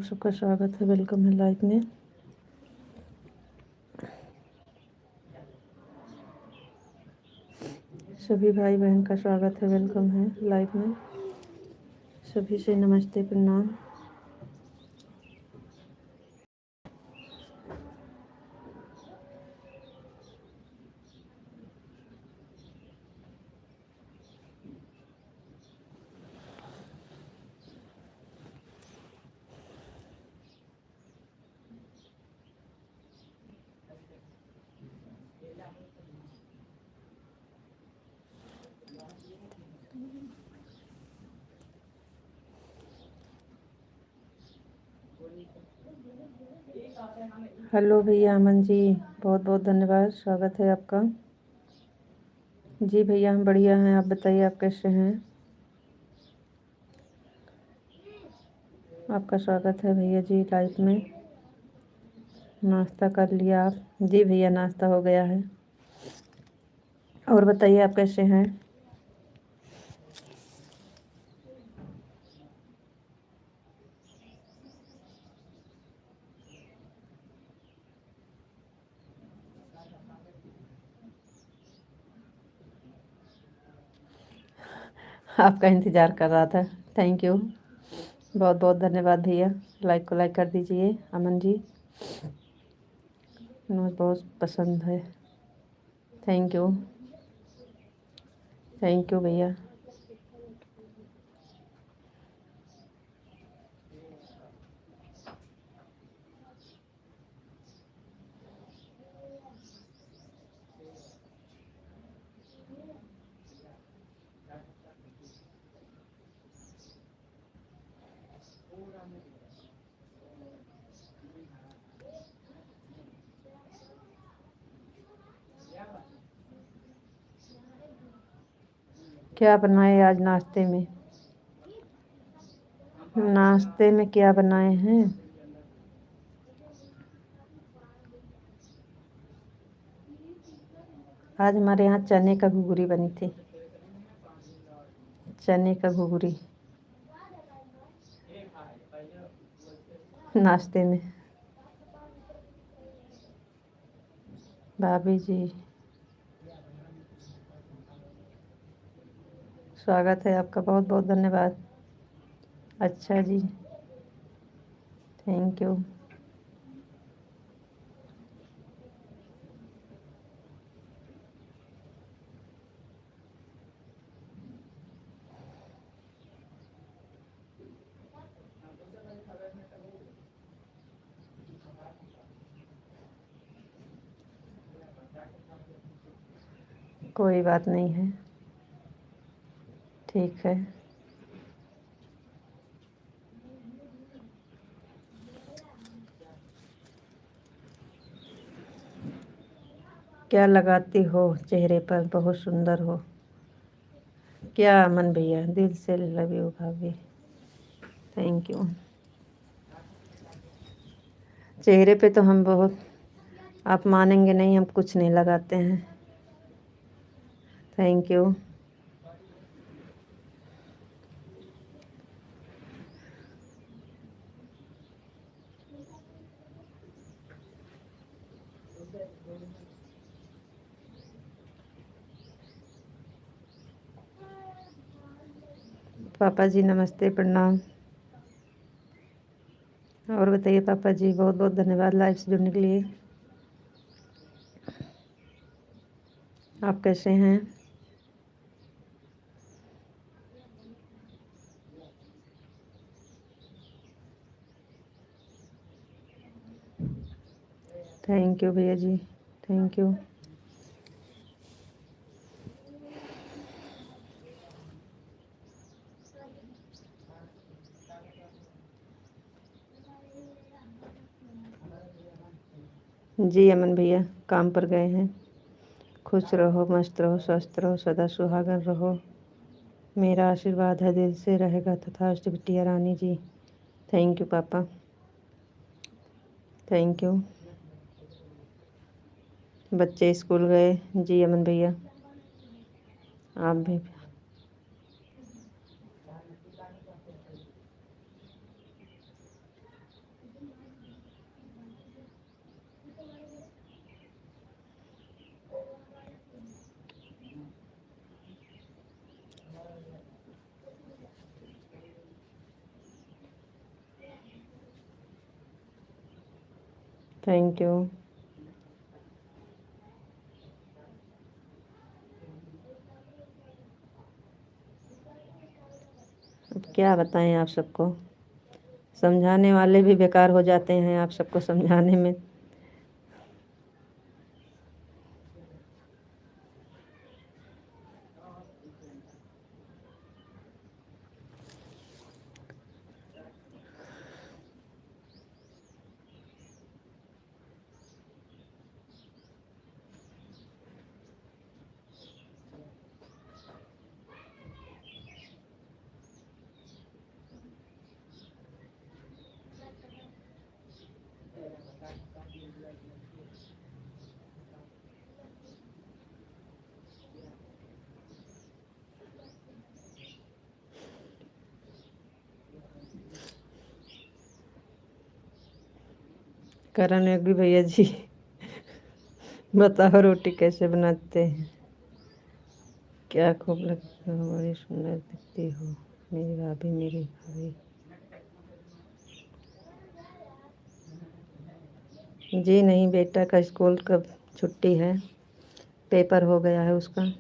सबका स्वागत है, वेलकम है लाइव में। सभी भाई बहन का स्वागत है, वेलकम है लाइव में। सभी से नमस्ते, प्रणाम। हेलो भैया अमन जी, बहुत बहुत धन्यवाद, स्वागत है आपका। जी भैया हम बढ़िया हैं, आप बताइए आप कैसे हैं। आपका स्वागत है भैया जी लाइव में। नाश्ता कर लिया आप? जी भैया नाश्ता हो गया है। और बताइए आप कैसे हैं। आपका इंतज़ार कर रहा था। थैंक यू, बहुत बहुत धन्यवाद भैया। लाइक को लाइक कर दीजिए अमन जी, मुझे बहुत पसंद है। थैंक यू, थैंक यू भैया। क्या बनाए आज नाश्ते में? नाश्ते में क्या बनाए हैं? आज हमारे यहाँ चने का घुघरी बनी थी। चने का घुघरी नाश्ते में। भाभी जी स्वागत है आपका, बहुत बहुत धन्यवाद। अच्छा जी, थैंक यू। कोई बात नहीं है, ठीक है। क्या लगाती हो चेहरे पर, बहुत सुंदर हो। क्या अमन भैया, दिल से लव यू भाभी, थैंक यू। चेहरे पे तो हम बहुत, आप मानेंगे नहीं, हम कुछ नहीं लगाते हैं। Thank you. पापा जी नमस्ते, प्रणाम। और बताइए पापा जी, बहुत बहुत धन्यवाद लाइव से जुड़ने के लिए। आप कैसे हैं? थैंक यू भैया जी, थैंक यू। जी अमन भैया काम पर गए हैं। खुश रहो, मस्त रहो, स्वस्थ रहो, सदा सुहागन रहो। मेरा आशीर्वाद है दिल से रहेगा तथास्तु बिटिया रानी जी। थैंक यू पापा, थैंक यू। बच्चे स्कूल गए? जी अमन भैया, आप भी। Thank you. अब क्या बताएं आप सबको, समझाने वाले भी बेकार हो जाते हैं आप सबको समझाने में। करण योगी भैया जी बताओ रोटी कैसे बनाते हैं। क्या खूब लगती हो, बड़ी सुंदर दिखती हो मेरी भाभी, मेरी भाभी। जी नहीं, बेटा का स्कूल कब छुट्टी है, पेपर हो गया है उसका।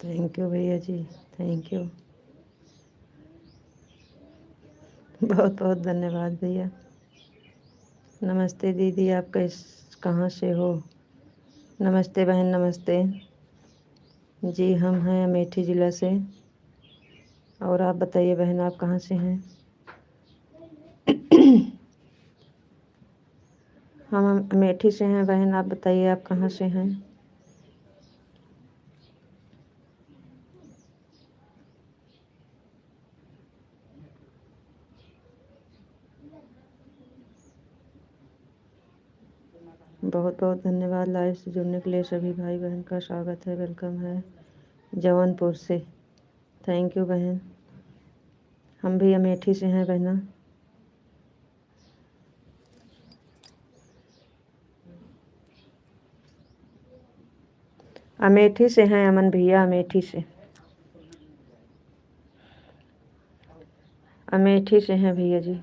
थैंक यू भैया जी, थैंक यू। बहुत बहुत धन्यवाद भैया। नमस्ते दीदी, आप कहाँ से हो। नमस्ते बहन, नमस्ते। जी हम हैं अमेठी ज़िला से। और आप बताइए बहन, आप कहाँ से हैं। हम अमेठी से हैं बहन, आप बताइए आप कहाँ से हैं। बहुत बहुत धन्यवाद। लाइव से जुड़ने के लिए सभी भाई बहन का स्वागत है, वेलकम है जौनपुर से। थैंक यू बहन। हम भी अमेठी से हैं बहना। अमेठी से हैं अमन भैया, अमेठी से। अमेठी से हैं भैया जी।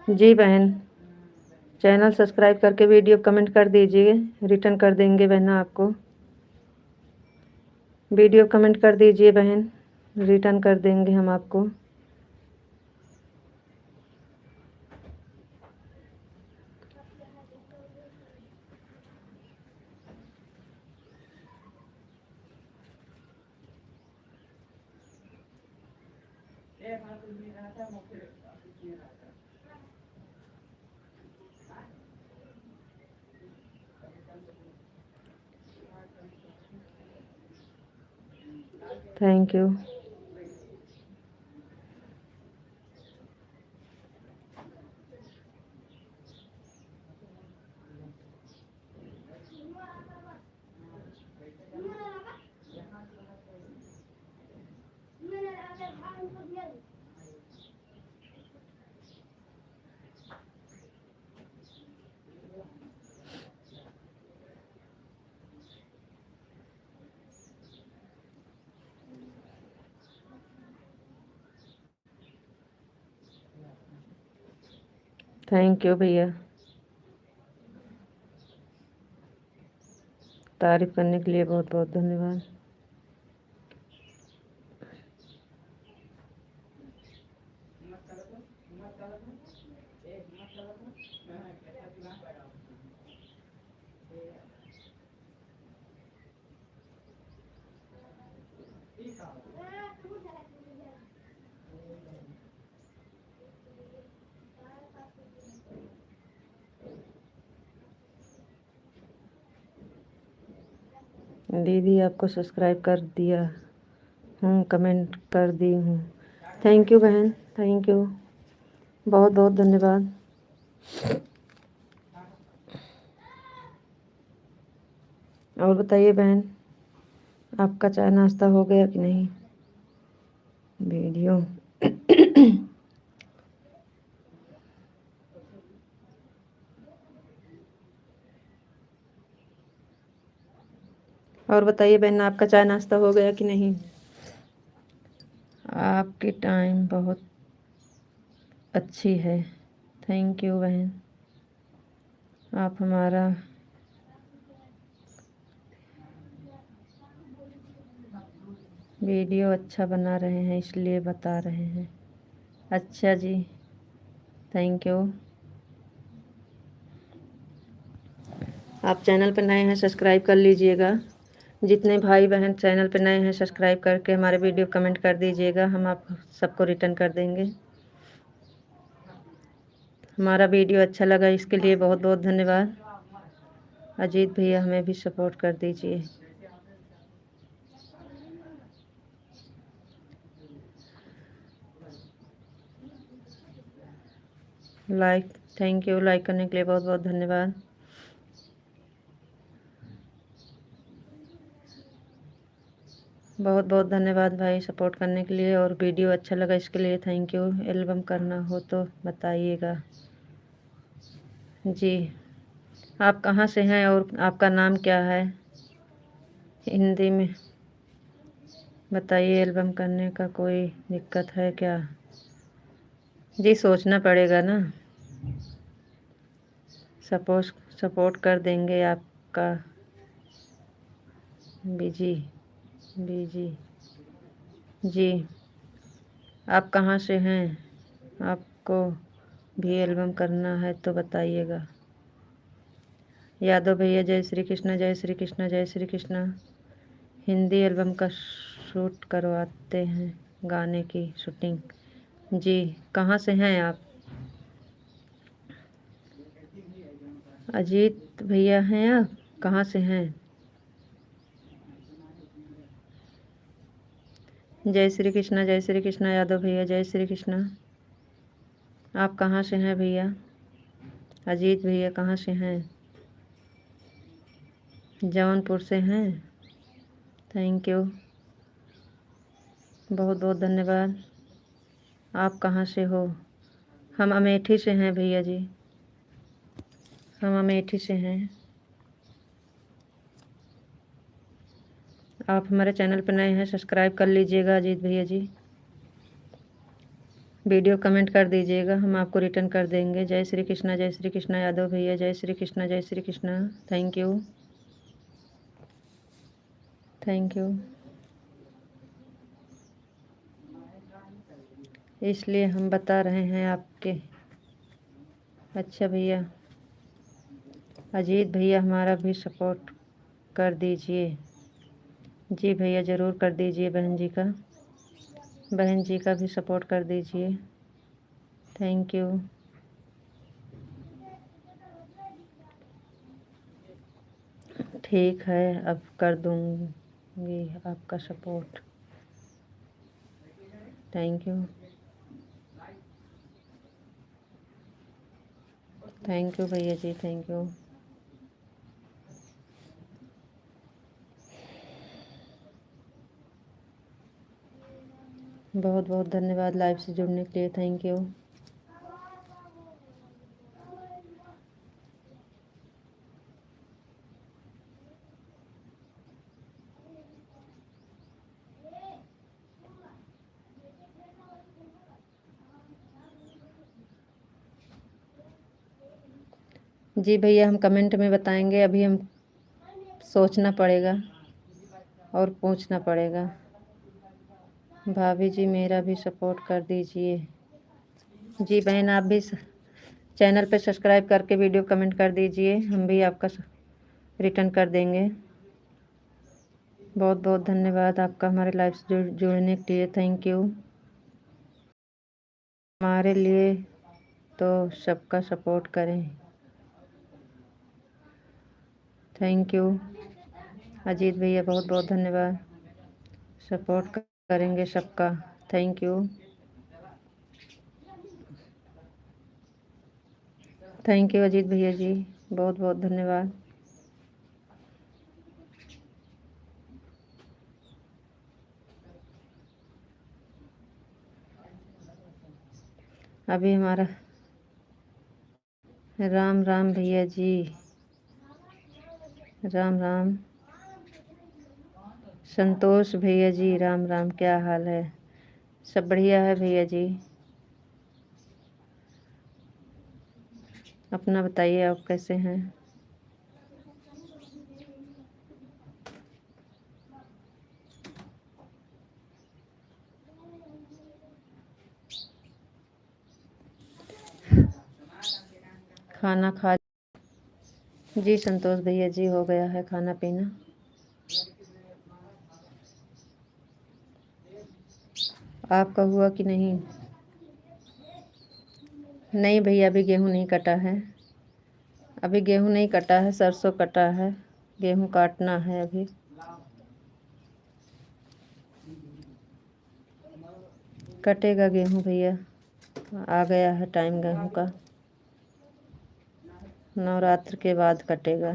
जी बहन, चैनल सब्सक्राइब करके वीडियो कमेंट कर दीजिए, रिटर्न कर देंगे बहना आपको। वीडियो कमेंट कर दीजिए बहन, रिटर्न कर देंगे हम आपको। Thank you. थैंक यू भैया, तारीफ करने के लिए बहुत बहुत धन्यवाद। दीदी आपको सब्सक्राइब कर दिया हूँ, कमेंट कर दी हूँ। थैंक यू बहन, थैंक यू, बहुत बहुत धन्यवाद। और बताइए बहन, आपका चाय नाश्ता हो गया कि नहीं। वीडियो। और बताइए बहन, आपका चाय नाश्ता हो गया कि नहीं? आपकी टाइम बहुत अच्छी है। थैंक यू बहन, आप हमारा वीडियो अच्छा बना रहे हैं इसलिए बता रहे हैं। अच्छा जी, थैंक यू। आप चैनल पर नए हैं सब्सक्राइब कर लीजिएगा। जितने भाई बहन चैनल पर नए हैं सब्सक्राइब करके हमारे वीडियो कमेंट कर दीजिएगा, हम आप सबको रिटर्न कर देंगे। हमारा वीडियो अच्छा लगा इसके लिए बहुत बहुत धन्यवाद। अजीत भैया हमें भी सपोर्ट कर दीजिए। लाइक, थैंक यू, लाइक करने के लिए बहुत बहुत धन्यवाद। बहुत बहुत धन्यवाद भाई सपोर्ट करने के लिए, और वीडियो अच्छा लगा इसके लिए थैंक यू। एल्बम करना हो तो बताइएगा। जी, आप कहाँ से हैं और आपका नाम क्या है? हिंदी में बताइए। एल्बम करने का कोई दिक्कत है क्या? जी, सोचना पड़ेगा ना। सपोर्ट कर देंगे आपका। बीजी बीजी जी, आप कहाँ से हैं? आपको भी एल्बम करना है तो बताइएगा। यादव भैया जय श्री कृष्णा, जय श्री कृष्णा, जय श्री कृष्णा। हिंदी एल्बम का शूट करवाते हैं, गाने की शूटिंग। जी, कहाँ से हैं आप? अजीत भैया हैं आप? कहाँ से हैं? जय श्री कृष्णा, जय श्री कृष्णा। यादव भैया जय श्री कृष्णा। आप कहाँ से हैं भैया? अजीत भैया कहाँ से हैं? जौनपुर से हैं। थैंक यू, बहुत बहुत धन्यवाद। आप कहाँ से हो? हम अमेठी से हैं भैया जी, हम अमेठी से हैं। आप हमारे चैनल पर नए हैं सब्सक्राइब कर लीजिएगा अजीत भैया जी। वीडियो कमेंट कर दीजिएगा, हम आपको रिटर्न कर देंगे। जय श्री कृष्णा, जय श्री कृष्णा। यादव भैया जय श्री कृष्णा, जय Shri Krishna. Thank you, thank you. इसलिए हम बता रहे हैं आपके। अच्छा भैया, अजीत भैया हमारा भी सपोर्ट कर दीजिए। जी भैया ज़रूर कर दीजिए। बहन जी का, बहन जी का भी सपोर्ट कर दीजिए। Thank you. ठीक है, अब कर दूँगी आपका support. Thank you, thank you भैया जी, थैंक यू। बहुत बहुत धन्यवाद लाइव से जुड़ने के लिए। Thank you. जी भैया, हम कमेंट में बताएंगे, अभी हम सोचना पड़ेगा और पूछना पड़ेगा। भाभी जी मेरा भी सपोर्ट कर दीजिए। जी बहन, आप भी चैनल पे सब्सक्राइब करके वीडियो कमेंट कर दीजिए, हम भी आपका रिटर्न कर देंगे। बहुत बहुत धन्यवाद आपका हमारे लाइव से जुड़ने के लिए। Thank you. हमारे लिए तो सबका सपोर्ट करें। थैंक यू अजीत भैया, बहुत बहुत धन्यवाद। सपोर्ट करेंगे सबका। Thank you, thank you Ajit भैया जी, बहुत बहुत धन्यवाद। अभी हमारा राम राम भैया जी, राम राम। संतोष भैया जी राम राम, क्या हाल है? सब बढ़िया है भैया जी, अपना बताइए, आप कैसे हैं? खाना खा जी संतोष भैया जी, हो गया है खाना पीना। आपका हुआ कि नहीं? नहीं भैया, अभी गेहूं नहीं कटा है। अभी गेहूं नहीं कटा है, सरसों कटा है। गेहूं काटना है अभी। कटेगा गेहूं भैया, आ गया है टाइम गेहूं का। नवरात्र के बाद कटेगा।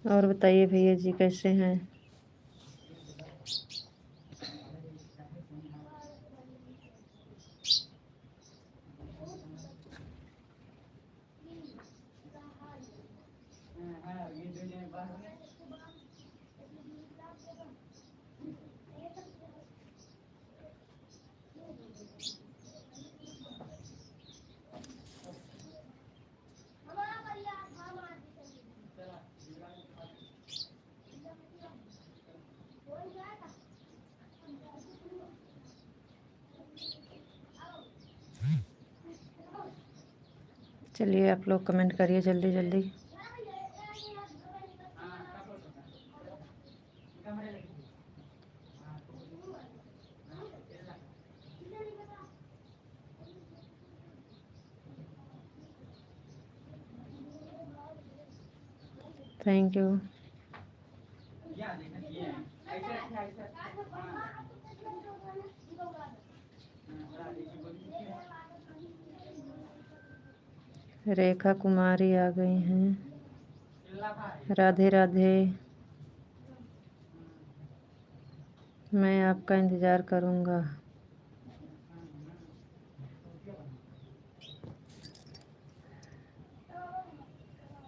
और बताइए भैया जी, कैसे हैं? चलिए आप लोग कमेंट करिए जल्दी जल्दी। Thank you. रेखा कुमारी आ गई हैं। राधे राधे। मैं आपका इंतज़ार करूँगा।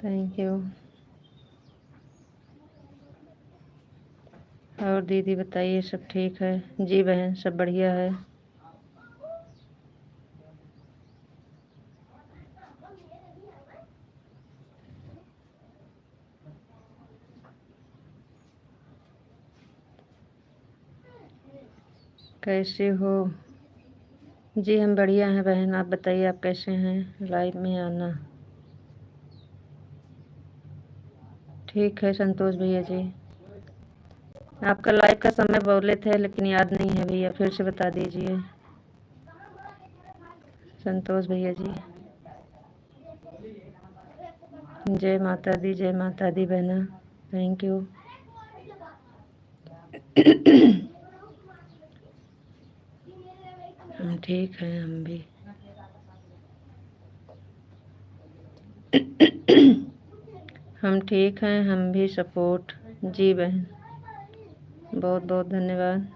Thank you. और दीदी बताइए, सब ठीक है? जी बहन, सब बढ़िया है। कैसे हो? जी हम बढ़िया हैं बहन, आप बताइए आप कैसे हैं? लाइव में आना। ठीक है संतोष भैया जी। आपका लाइव का समय बोले थे लेकिन याद नहीं है भैया, फिर से बता दीजिए संतोष भैया जी। जय माता दी, जय माता दी बहना। Thank you. हम ठीक हैं, हम भी। हम ठीक हैं, हम भी सपोर्ट। जी बहन, बहुत बहुत धन्यवाद।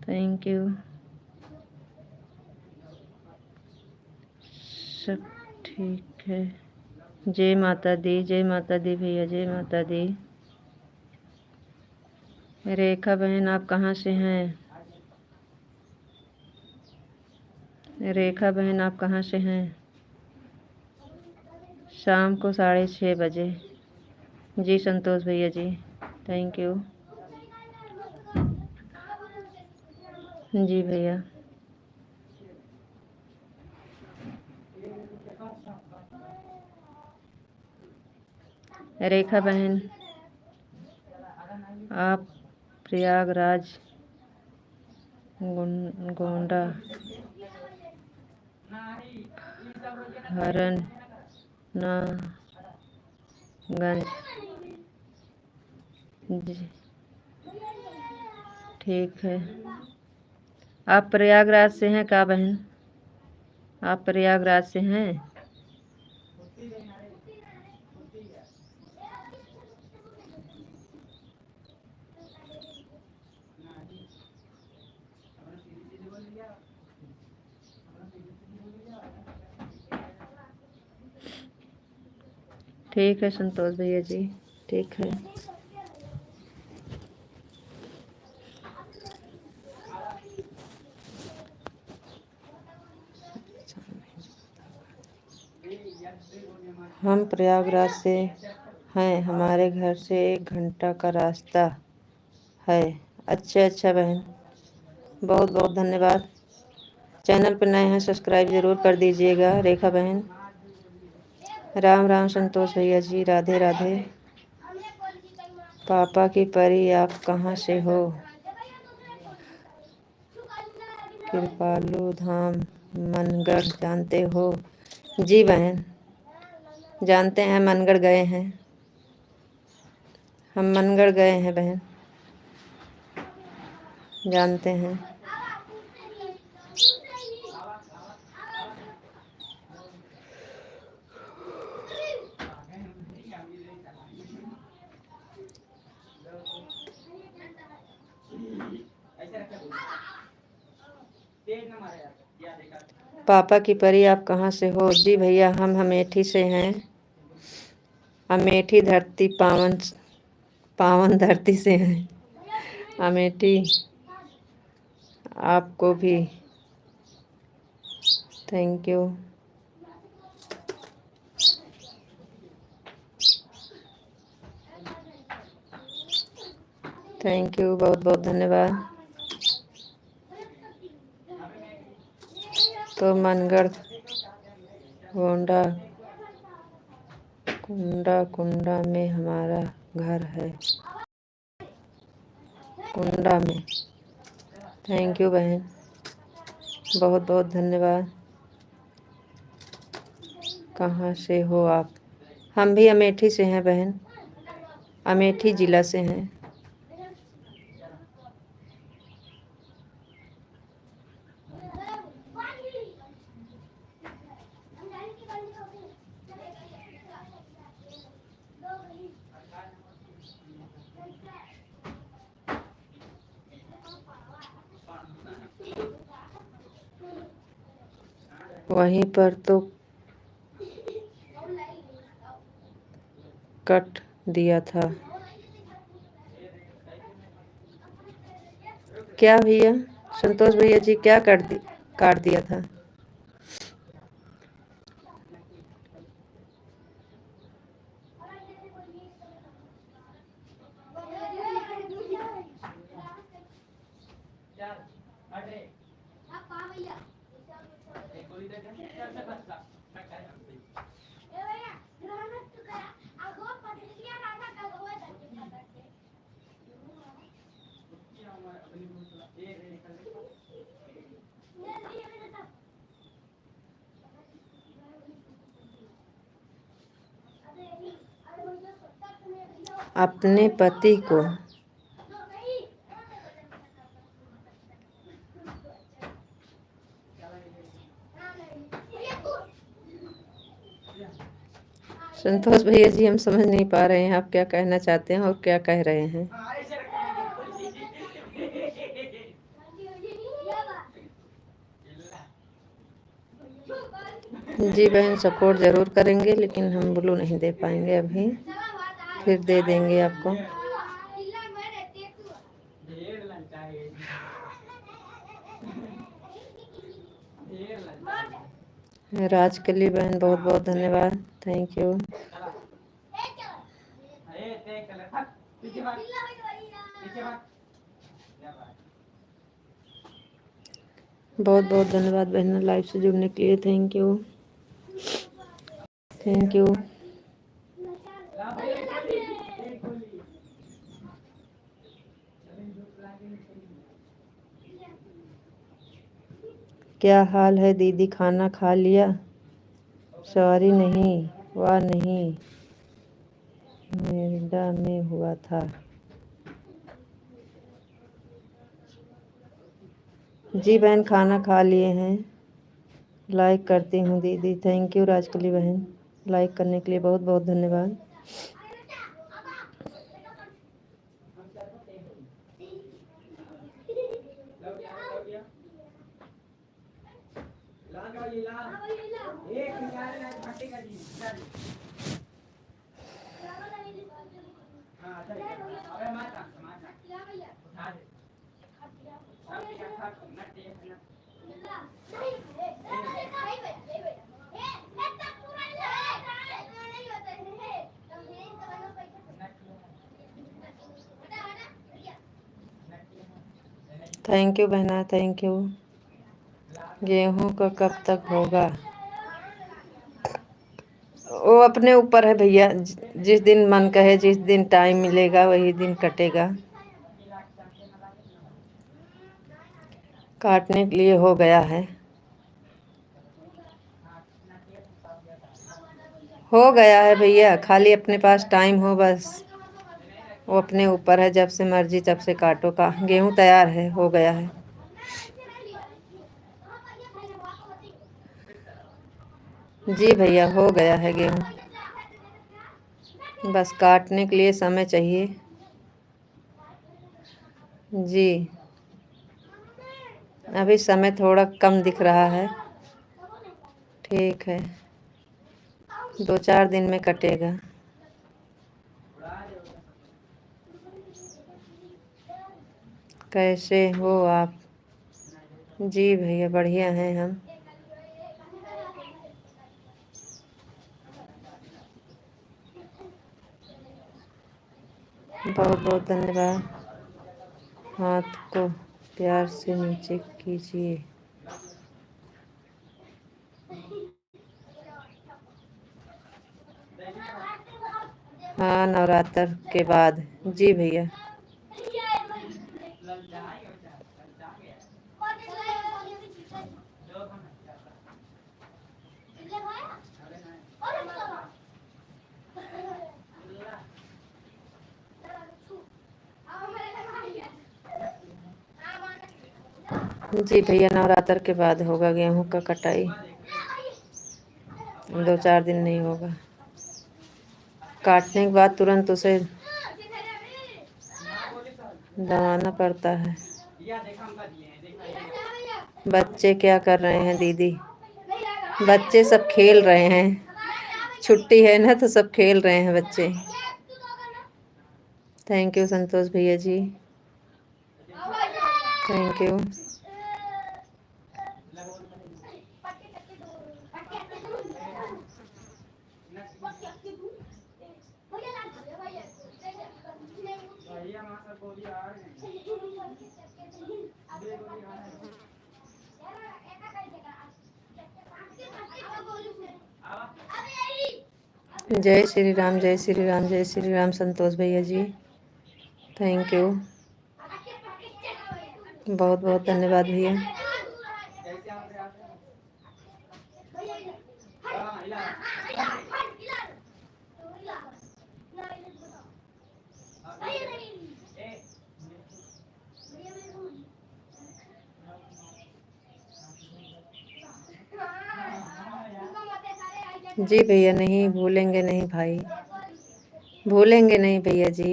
Thank you. सब ठीक है। जय माता दी, जय माता दी भैया, जय माता दी। रेखा बहन आप कहाँ से हैं? रेखा बहन आप कहाँ से हैं? शाम को 6:30 बजे। जी संतोष भैया जी, थैंक यू। जी भैया। रेखा बहन आप प्रयागराज गोंडा हरनगंज। जी ठीक है। आप प्रयागराज से हैं का बहन? आप प्रयागराज से हैं? ठीक है संतोष भैया जी, ठीक है। हम प्रयागराज से हैं, हमारे घर से 1 घंटा का रास्ता है। अच्छा बहन, बहुत बहुत धन्यवाद। चैनल पर नए हैं सब्सक्राइब ज़रूर कर दीजिएगा। रेखा बहन, राम राम संतोष भैया जी, राधे राधे। पापा की परी, आप कहाँ से हो? कृपालु धाम मनगढ़ जानते हो? जी बहन, जानते हैं, मनगढ़ गए हैं, हम मनगढ़ गए हैं बहन, जानते हैं। पापा की परी, आप कहाँ से हो? जी भैया, हम अमेठी से हैं। अमेठी धरती पावन पावन धरती से हैं। अमेठी आपको भी थैंक यू। थैंक यू, बहुत बहुत धन्यवाद। तो मनगढ़ गोंडा कुंडा में हमारा घर है, कुंडा में। थैंक यू बहन, बहुत बहुत धन्यवाद। कहाँ से हो आप? हम भी अमेठी से हैं बहन, अमेठी ज़िला से हैं। वहीं पर तो कट दिया था। क्या भैया? संतोष भैया जी, क्या काट दिया था? अपने पति को संतोष भैया जी, हम समझ नहीं पा रहे हैं आप क्या कहना चाहते हैं और क्या कह रहे हैं। जी बहन, सपोर्ट ज़रूर करेंगे, लेकिन हम ब्लू नहीं दे पाएंगे अभी, फिर दे देंगे आपको। राजकली बहन, बहुत बहुत धन्यवाद, थैंक यू। बहुत बहुत धन्यवाद बहन, लाइव से जुड़ने के लिए। Thank you, thank you. क्या हाल है दीदी, खाना खा लिया? सॉरी नहीं, वाह नहीं, नोएडा में हुआ था। जी बहन, खाना खा लिए हैं। लाइक करती हूँ दीदी। थैंक यू राजकली बहन, लाइक करने के लिए बहुत बहुत धन्यवाद। थैंक यू बहना, थैंक यू। गेहूं का कब तक होगा? वो अपने ऊपर है भैया, जिस दिन मन कहे, जिस दिन टाइम मिलेगा वही दिन कटेगा। काटने के लिए हो गया है, हो गया है भैया, खाली अपने पास टाइम हो बस। वो अपने ऊपर है, जब से मर्जी तब से काटो का। गेहूं तैयार है, हो गया है। जी भैया, हो गया है गेहूं, बस काटने के लिए समय चाहिए। जी, अभी समय थोड़ा कम दिख रहा है। ठीक है, 2-4 दिन में कटेगा। कैसे हो आप? जी भैया, बढ़िया हैं हम। बहुत बहुत धन्यवाद। हाथ को प्यार से नीचे कीजिए। हाँ, नवरात्र के बाद। जी भैया। जी भैया, नवरात्र के बाद होगा गेहूं का कटाई, 2-4 दिन नहीं होगा। काटने के बाद तुरंत उसे दबाना पड़ता है। बच्चे क्या कर रहे हैं दीदी? बच्चे सब खेल रहे हैं, छुट्टी है ना तो सब खेल रहे हैं बच्चे। थैंक यू संतोष भैया जी, थैंक यू। जय श्री राम, जय श्री राम, जय श्री राम संतोष भैया जी, थैंक यू, बहुत बहुत धन्यवाद भैया। जी भैया, नहीं भूलेंगे नहीं भाई, भूलेंगे नहीं भैया जी,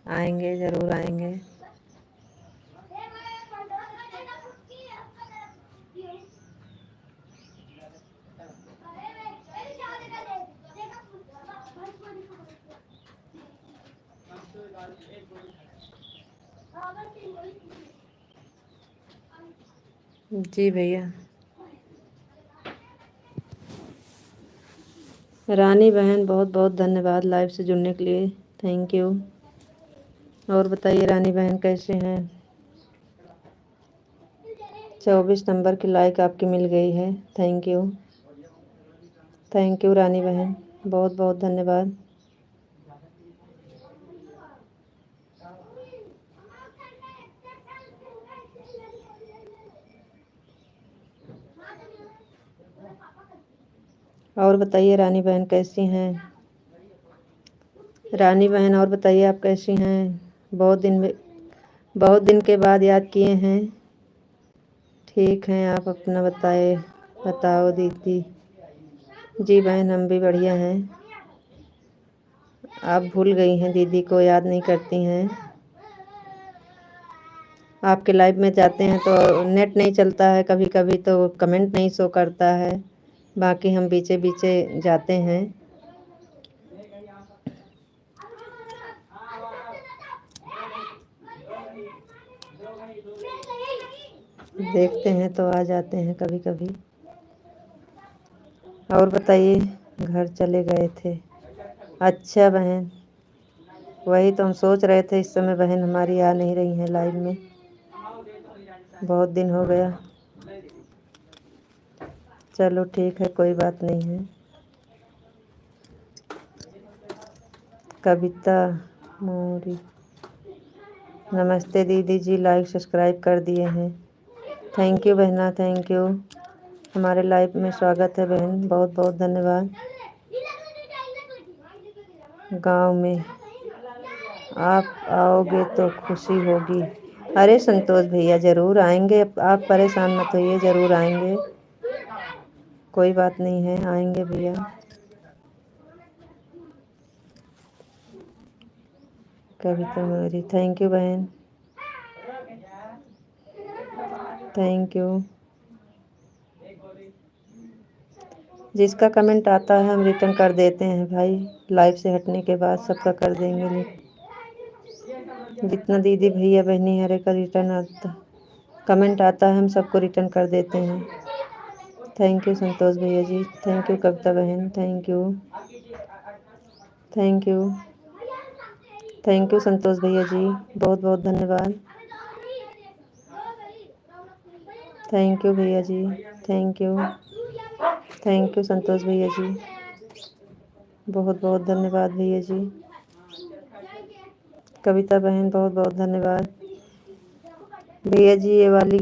आएंगे, ज़रूर आएंगे। जी भैया। रानी बहन, बहुत बहुत धन्यवाद लाइव से जुड़ने के लिए, थैंक यू। और बताइए रानी बहन कैसे हैं? 24 नंबर की लाइक आपकी मिल गई है, थैंक यू, थैंक यू रानी बहन, बहुत बहुत धन्यवाद। और बताइए रानी बहन कैसी हैं? रानी बहन और बताइए आप कैसी हैं? बहुत दिन के बाद याद किए हैं। ठीक हैं, आप अपना बताए। बताओ दीदी। जी बहन, हम भी बढ़िया हैं। आप भूल गई हैं, दीदी को याद नहीं करती हैं। आपके लाइव में जाते हैं तो नेट नहीं चलता है, कभी कभी तो कमेंट नहीं शो करता है। बाकी हम बीचे बीचे जाते हैं। देखते हैं तो आ जाते हैं कभी कभी। और बताइए, घर चले गए थे? अच्छा बहन, वही तो हम सोच रहे थे, इस समय बहन हमारी आ नहीं रही हैं लाइव में, बहुत दिन हो गया। चलो ठीक है, कोई बात नहीं है। कविता मोरी, नमस्ते दीदी जी, लाइक सब्सक्राइब कर दिए हैं। थैंक यू बहना, थैंक यू। हमारे लाइव में स्वागत है बहन, बहुत बहुत धन्यवाद। गांव में आप आओगे तो खुशी होगी। अरे संतोष भैया, ज़रूर आएंगे, आप परेशान मत होइए, ज़रूर आएंगे, कोई बात नहीं है, आएंगे भैया। कविता मेरी, थैंक यू बहन, थैंक यू। जिसका कमेंट आता है हम रिटर्न कर देते हैं भाई, लाइव से हटने के बाद सबका कर देंगे। जितना दीदी भैया बहनी हरे का रिटर्न आता, कमेंट आता है, हम सबको रिटर्न कर देते हैं। थैंक यू संतोष भैया जी, थैंक यू कविता बहन, thank you, thank you, thank you Santosh भैया जी, बहुत बहुत धन्यवाद। थैंक यू भैया जी, thank you, thank you Santosh भैया जी, बहुत बहुत धन्यवाद भैया जी। कविता बहन, बहुत बहुत धन्यवाद। भैया जी ये वाली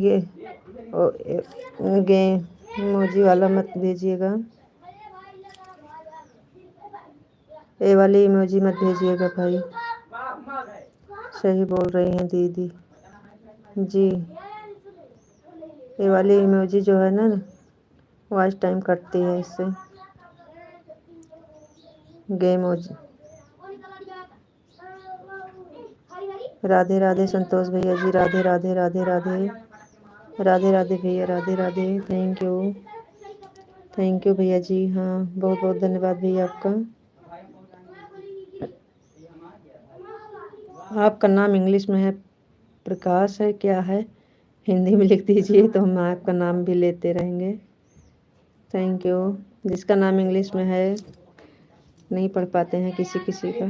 गेम इमोजी वाला मत भेजिएगा, ये वाली इमोजी मत भेजिएगा भाई। सही बोल रही हैं दीदी जी, ये वाली इमोजी जो है ना, वॉइस टाइम कटती है इससे। गेम राधे राधे संतोष भैया जी, राधे राधे राधे राधे राधे राधे भैया, Radhe Radhe, thank you, thank you भैया जी। हाँ, बहुत बहुत धन्यवाद भैया आपका। आपका नाम इंग्लिश में है, प्रकाश है क्या है? हिंदी में लिख दीजिए तो हम आपका नाम भी लेते रहेंगे। Thank you. जिसका नाम इंग्लिश में है, नहीं पढ़ पाते हैं किसी किसी का।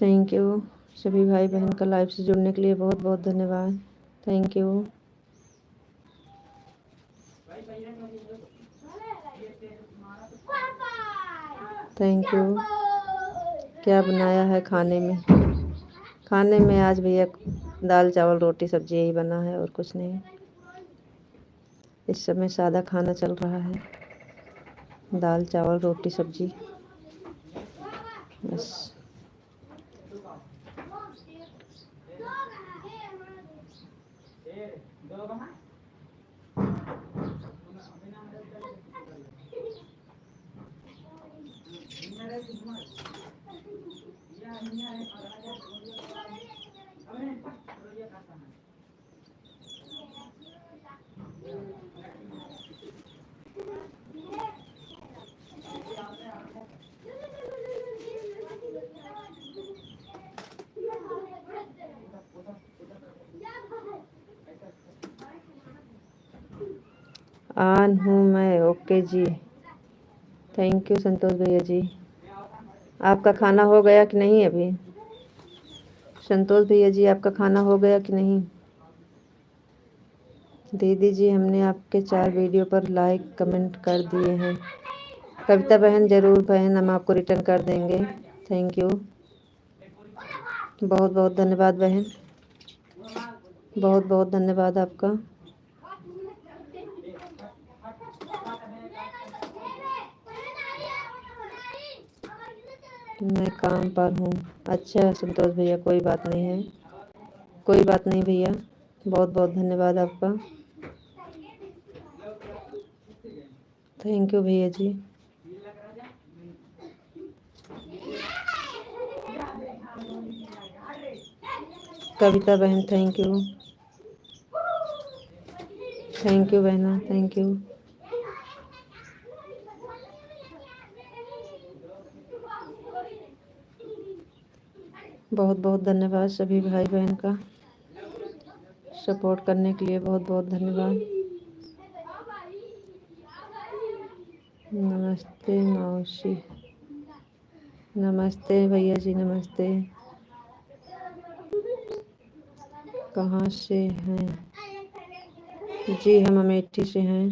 Thank you. सभी भाई बहन का लाइव से जुड़ने के लिए बहुत बहुत धन्यवाद। Thank you. Thank you. क्या बनाया है खाने में? खाने में आज भैया दाल चावल रोटी सब्जी यही बना है, और कुछ नहीं। इस समय सादा खाना चल रहा है, दाल चावल रोटी सब्जी बस। ऑन हूँ मैं, okay ji. Thank you Santosh भैया जी। आपका खाना हो गया कि नहीं अभी? संतोष भैया जी, आपका खाना हो गया कि नहीं? दीदी जी, हमने आपके 4 वीडियो पर लाइक कमेंट कर दिए हैं। कविता बहन, ज़रूर बहन, हम आपको रिटर्न कर देंगे। थैंक यू, बहुत बहुत धन्यवाद बहन, बहुत बहुत धन्यवाद आपका। मैं काम पर हूँ। अच्छा संतोष भैया, कोई बात नहीं है, कोई बात नहीं भैया, बहुत बहुत धन्यवाद आपका। थैंक यू भैया जी। कविता बहन थैंक यू। थैंक यू बहना, थैंक यू। बहुत बहुत धन्यवाद सभी भाई बहन का सपोर्ट करने के लिए, बहुत बहुत धन्यवाद। नमस्ते मौसी, नमस्ते भैया जी, नमस्ते। कहाँ से हैं जी? हम अमेठी से हैं।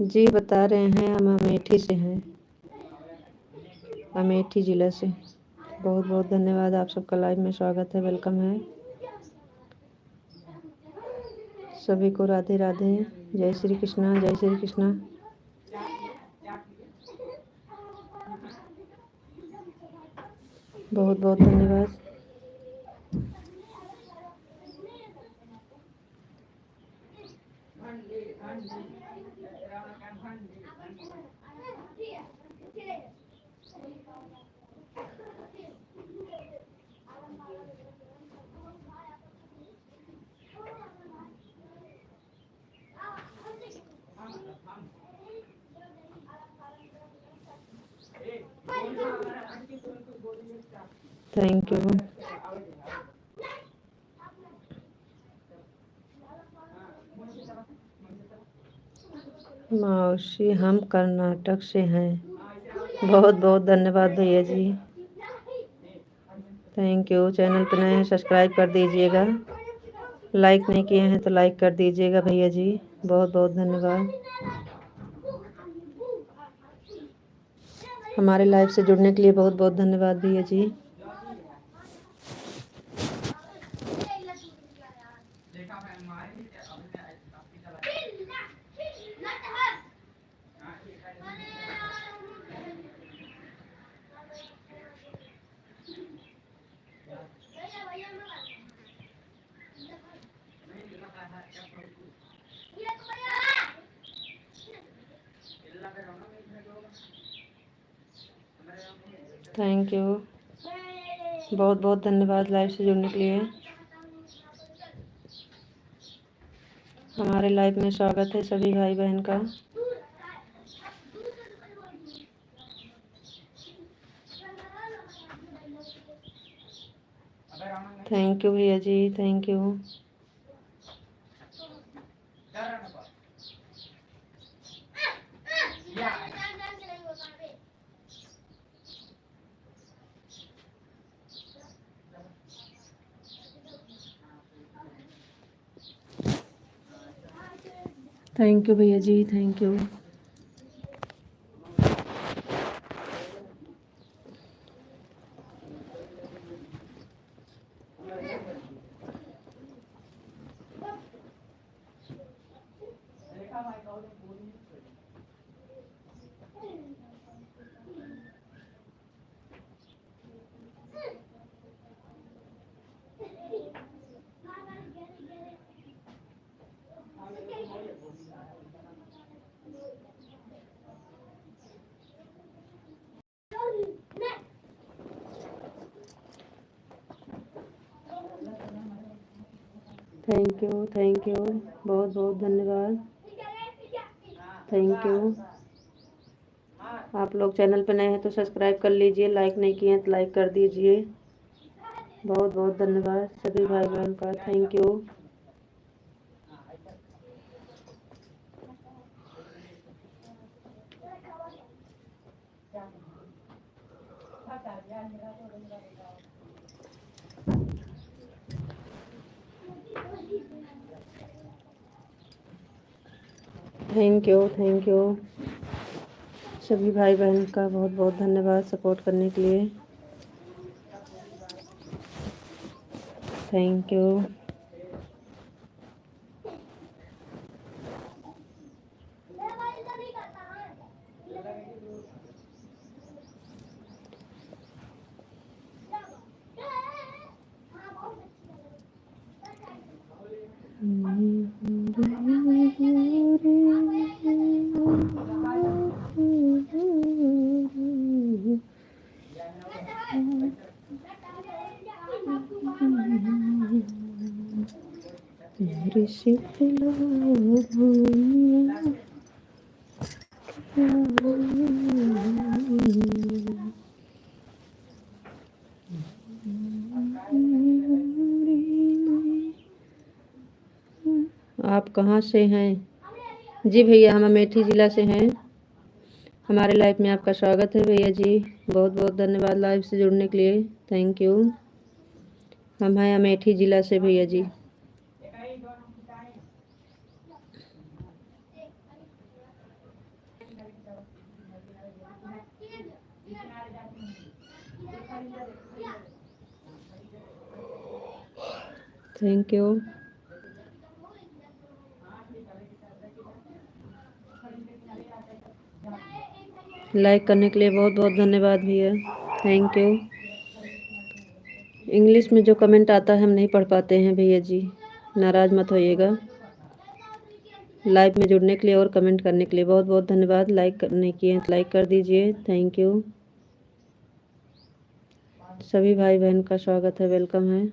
जी बता रहे हैं, हम अमेठी से हैं, अमेठी ज़िला से। बहुत बहुत धन्यवाद, आप सबका लाइव में स्वागत है, वेलकम है। सभी को राधे राधे, जय श्री कृष्णा, जय श्री कृष्णा। बहुत बहुत धन्यवाद। Thank you. मौसी हम कर्नाटक से हैं। बहुत बहुत धन्यवाद भैया जी, थैंक यू। चैनल पर नए हैं सब्सक्राइब कर दीजिएगा, लाइक नहीं किए हैं तो लाइक कर दीजिएगा भैया जी। बहुत बहुत धन्यवाद। हमारे लाइव से जुड़ने के लिए बहुत बहुत धन्यवाद भैया जी। थैंक यू, बहुत बहुत धन्यवाद लाइव से जुड़ने के लिए। हमारे लाइव में स्वागत है सभी भाई बहन का। थैंक यू भैया जी, थैंक यू। थैंक यू भैया जी, thank you. Thank you, thank you, बहुत बहुत धन्यवाद, थैंक यू। आप लोग चैनल पर नए हैं तो सब्सक्राइब कर लीजिए, लाइक नहीं किए हैं तो लाइक कर दीजिए। बहुत बहुत धन्यवाद सभी भाई बहन का, thank you. Thank you, thank you सभी भाई बहन का, बहुत बहुत धन्यवाद सपोर्ट करने के लिए, थैंक यू। आप कहाँ से हैं? जी भैया, हम अमेठी ज़िला से हैं। हमारे लाइव में आपका स्वागत है भैया जी। बहुत बहुत धन्यवाद लाइव से जुड़ने के लिए। Thank you. हम हैं अमेठी ज़िला से भैया जी। Thank you. लाइक करने के लिए बहुत बहुत धन्यवाद भैया। Thank you. इंग्लिश में जो कमेंट आता है हम नहीं पढ़ पाते हैं भैया जी, नाराज़ मत होइएगा। लाइव में जुड़ने के लिए और कमेंट करने के लिए बहुत बहुत धन्यवाद। लाइक करने किए तो लाइक कर दीजिए। Thank you. सभी भाई बहन का स्वागत है, वेलकम है।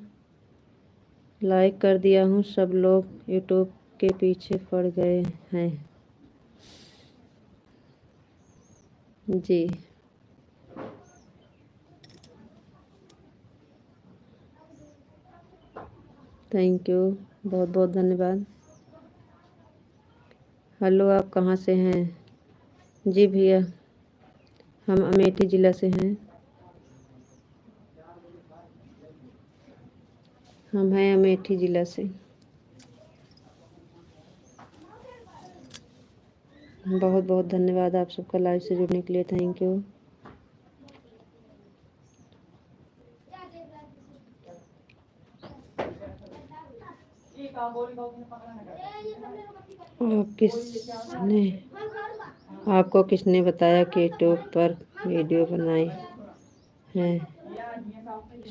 लाइक कर दिया हूँ, सब लोग यूट्यूब के पीछे पड़ गए हैं जी। थैंक यू, बहुत बहुत धन्यवाद। हेलो, आप कहाँ से हैं? जी भैया, हम अमेठी ज़िला से हैं। हम हैं अमेठी ज़िला से। बहुत बहुत धन्यवाद आप सबका लाइव से जुड़ने के लिए। Thank you. आपको किसने बताया कि यूट्यूब पर वीडियो बनाई है?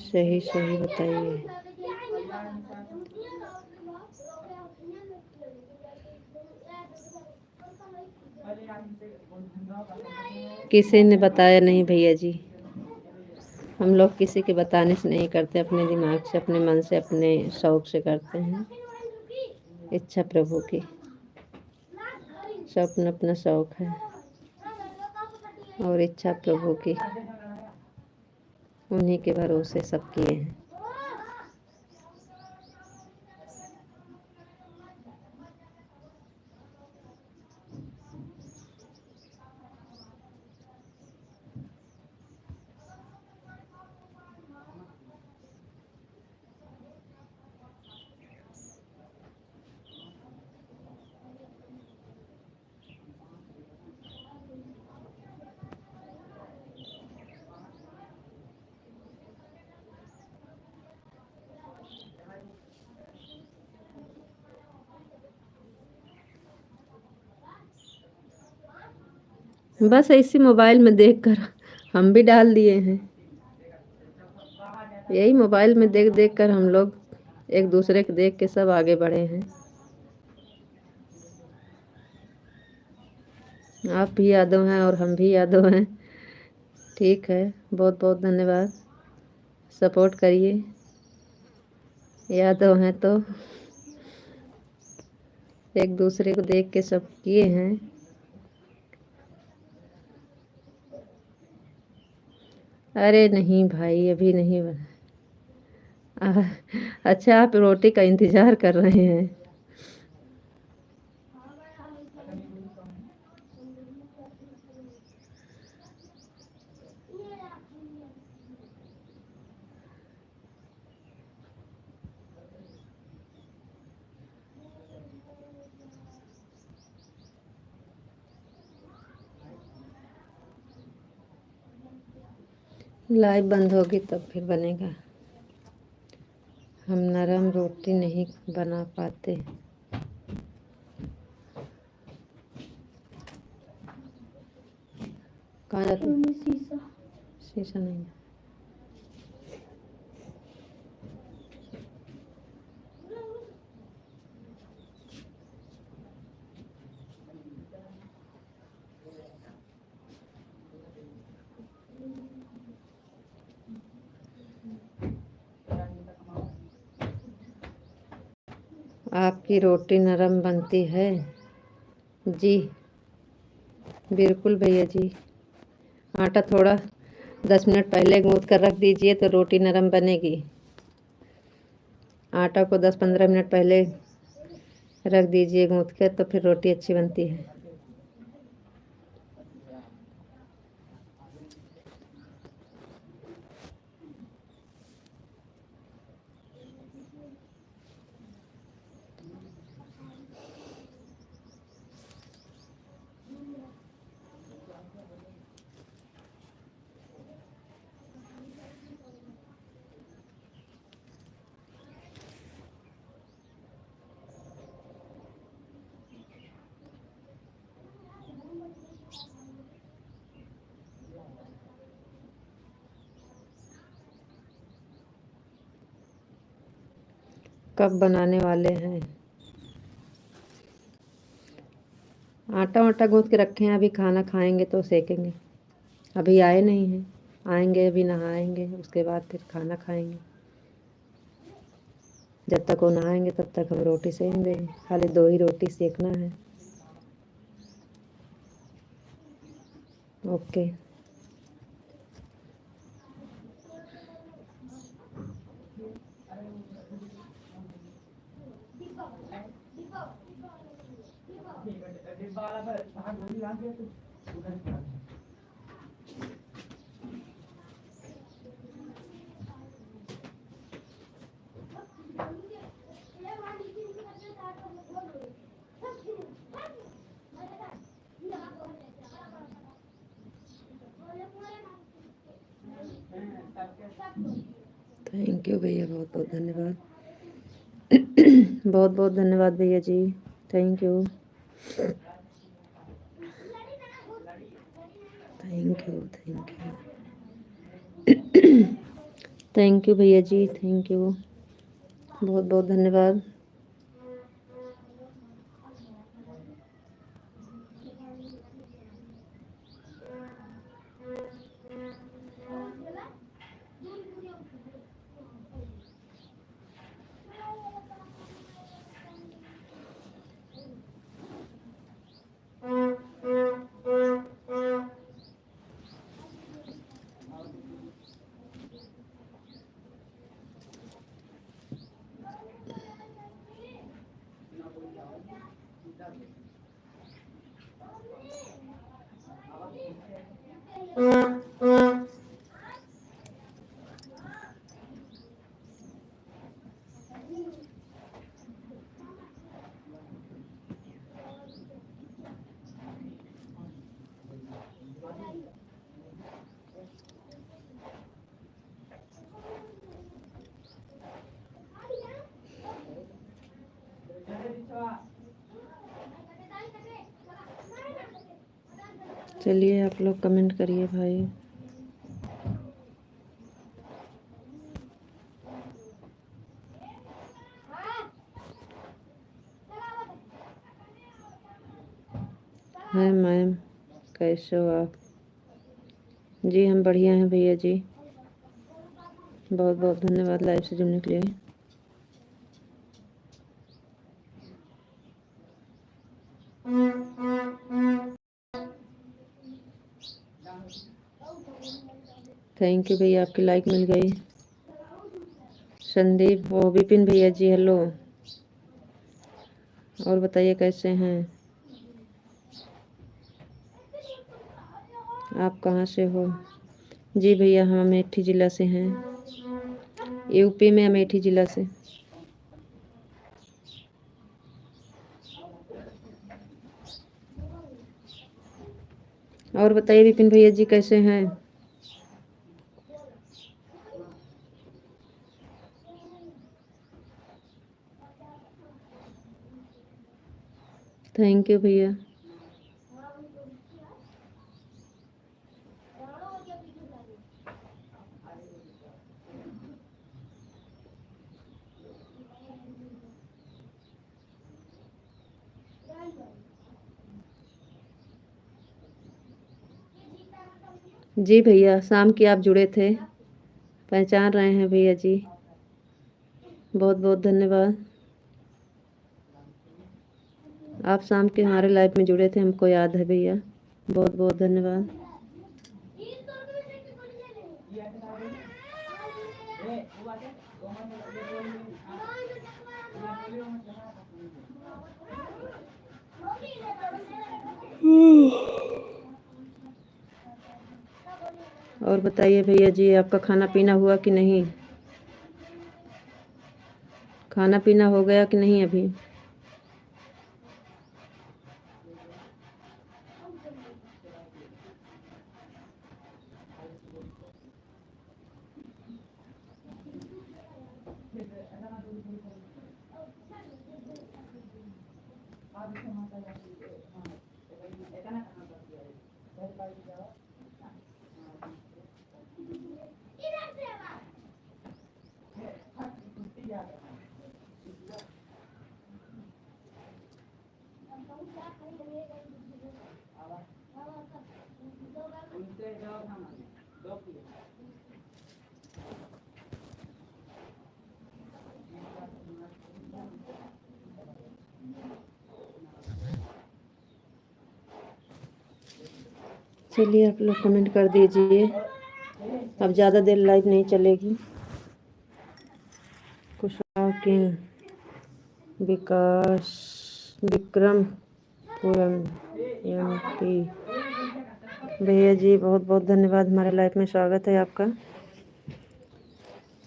सही सही बताइए। किसी ने बताया नहीं भैया जी। हम लोग किसी के बताने से नहीं करते, अपने दिमाग से, अपने मन से, अपने शौक से करते हैं। इच्छा प्रभु की, सब अपना अपना शौक है और इच्छा प्रभु की, उन्हीं के भरोसे सब किए हैं। बस इसी मोबाइल में देखकर हम भी डाल दिए हैं। यही मोबाइल में देख देख कर हम लोग एक दूसरे को देख के सब आगे बढ़े हैं। आप भी यादव हैं और हम भी यादव हैं। ठीक है, बहुत बहुत धन्यवाद। सपोर्ट करिए, यादव हैं तो एक दूसरे को देख के सब किए हैं। अरे नहीं भाई, अभी नहीं बना। अच्छा, आप रोटी का इंतज़ार कर रहे हैं। लाइव बंद होगी तब फिर बनेगा। हम नरम रोटी नहीं बना पाते। कहाँ जाते? शीशा नहीं। आपकी रोटी नरम बनती है। जी बिल्कुल भैया जी। आटा थोड़ा 10 मिनट पहले गूँथ कर रख दीजिए तो रोटी नरम बनेगी। आटा को 10-15 मिनट पहले रख दीजिए गूँथ कर, तो फिर रोटी अच्छी बनती है। कब बनाने वाले हैं? आटा वाटा गूँथ के रखे हैं, अभी खाना खाएंगे तो सेकेंगे। अभी आए नहीं हैं, आएंगे अभी नहाएंगे, उसके बाद फिर खाना खाएंगे। जब तक वो नहाएंगे तब तक हम रोटी सेकेंगे। खाली 2 ही रोटी सेकना है। ओके। थैंक यू भैया, बहुत बहुत धन्यवाद। बहुत बहुत धन्यवाद भैया जी, thank you thank you thank you. Thank you भैया जी, थैंक यू, बहुत बहुत धन्यवाद। चलिए आप लोग कमेंट करिए भाई। हाय मैम, कैसे हो आप? जी हम बढ़िया हैं भैया जी, बहुत बहुत धन्यवाद लाइव से जुड़ने के लिए। थैंक यू भैया, आपकी लाइक मिल गई। संदीप वो विपिन भैया जी हेलो, और बताइए कैसे हैं आप, कहाँ से हो? जी भैया हम अमेठी ज़िला से हैं, यूपी में अमेठी ज़िला से। और बताइए विपिन भैया जी कैसे हैं? थैंक यू भैया। जी भैया शाम की आप जुड़े थे, पहचान रहे हैं भैया जी, बहुत बहुत धन्यवाद। आप शाम के हमारे लाइव में जुड़े थे, हमको याद है भैया, बहुत बहुत धन्यवाद। और बताइए भैया जी, आपका खाना पीना हुआ कि नहीं? खाना पीना हो गया कि नहीं अभी? चलिए आप लोग कमेंट कर दीजिए, अब ज़्यादा देर लाइव नहीं चलेगी। कुशवाहा किंग, विकास, विक्रम पूरम, MP भैया जी, बहुत बहुत धन्यवाद, हमारे लाइव में स्वागत है आपका।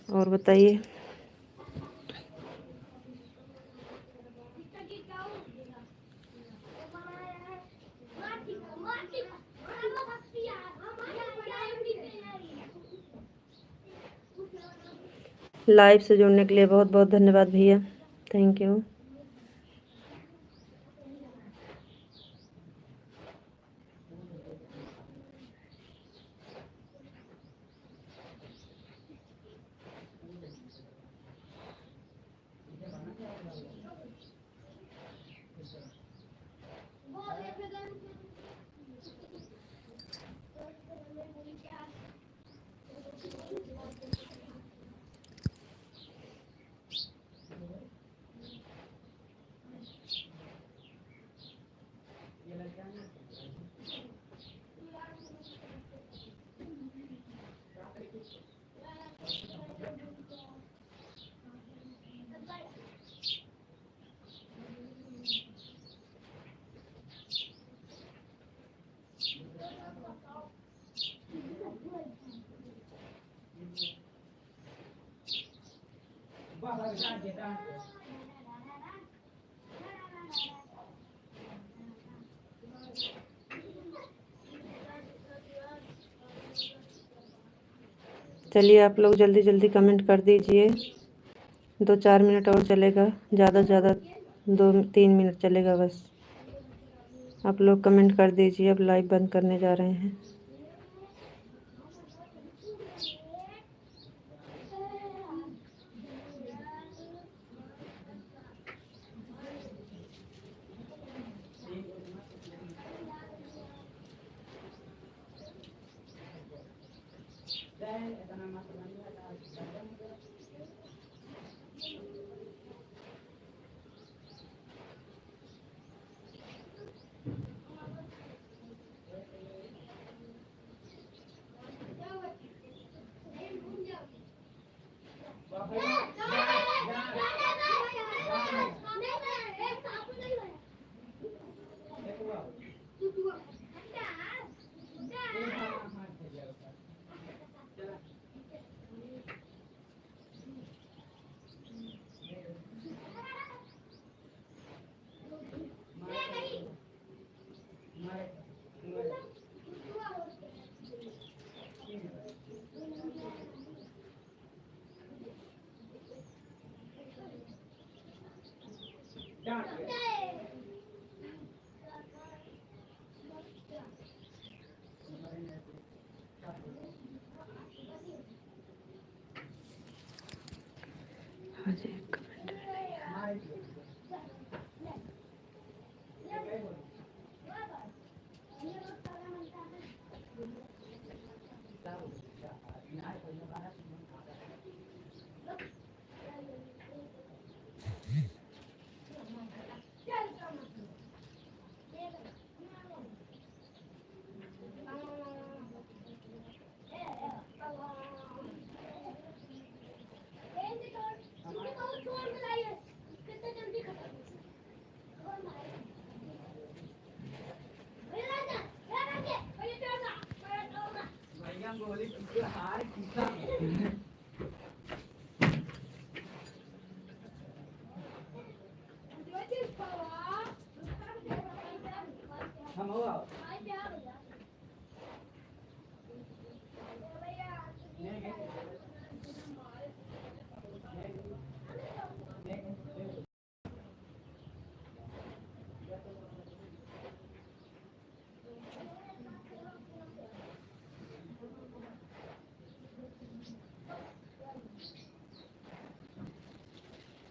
और बताइए। लाइव से जुड़ने के लिए बहुत बहुत धन्यवाद भैया, थैंक यू। चलिए आप लोग जल्दी जल्दी कमेंट कर दीजिए, 2-4 मिनट और चलेगा, ज़्यादा से ज़्यादा 2-3 मिनट चलेगा बस। आप लोग कमेंट कर दीजिए, अब लाइव बंद करने जा रहे हैं।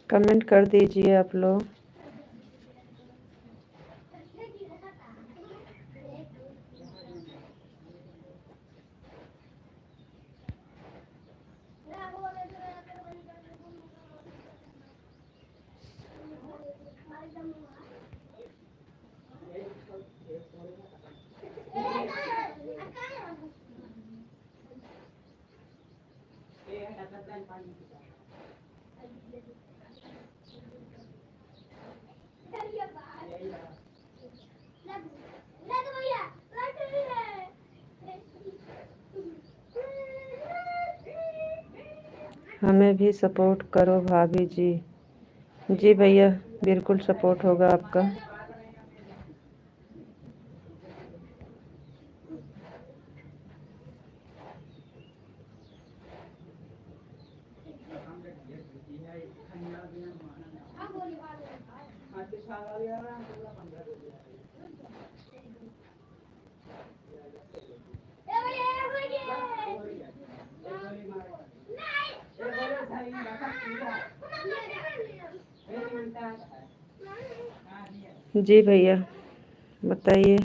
कमेंट कर दीजिए आप लोग। हमें भी सपोर्ट करो भाभी जी। जी भैया, बिल्कुल सपोर्ट होगा आपका। जी भैया, बताइए।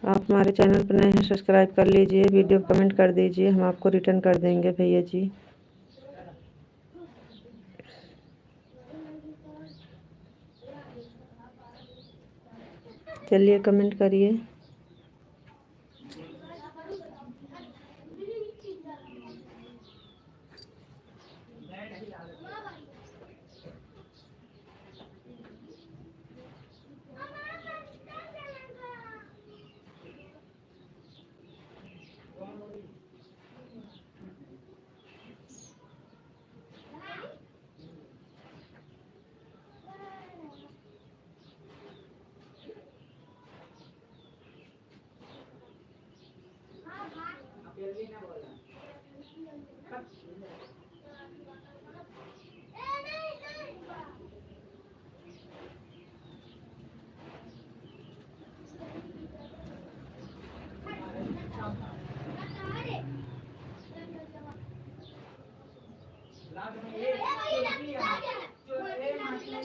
आप हमारे चैनल पर नए हैं, सब्सक्राइब कर लीजिए, वीडियो कमेंट कर दीजिए, हम आपको रिटर्न कर देंगे भैया जी। चलिए कमेंट करिए।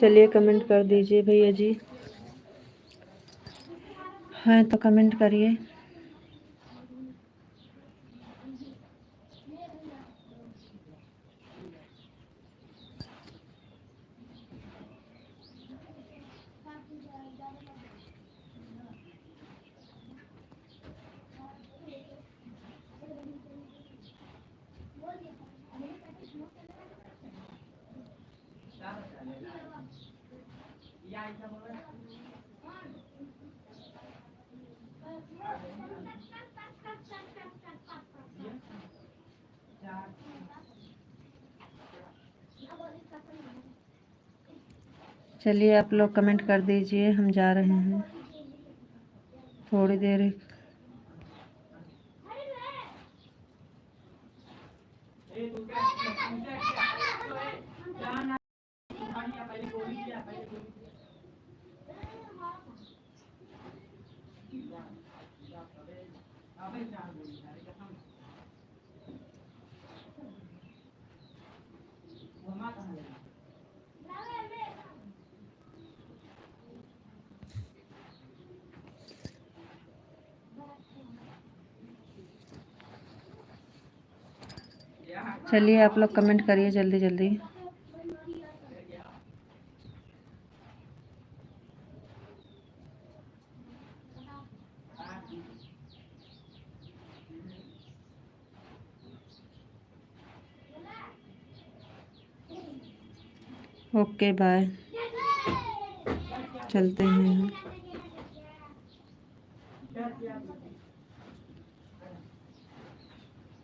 चलिए कमेंट कर दीजिए भैया जी। हाँ तो कमेंट करिए। चलिए आप लोग कमेंट कर दीजिए, हम जा रहे हैं थोड़ी देर। चलिए आप लोग कमेंट करिए जल्दी जल्दी। ओके बाय, चलते हैं।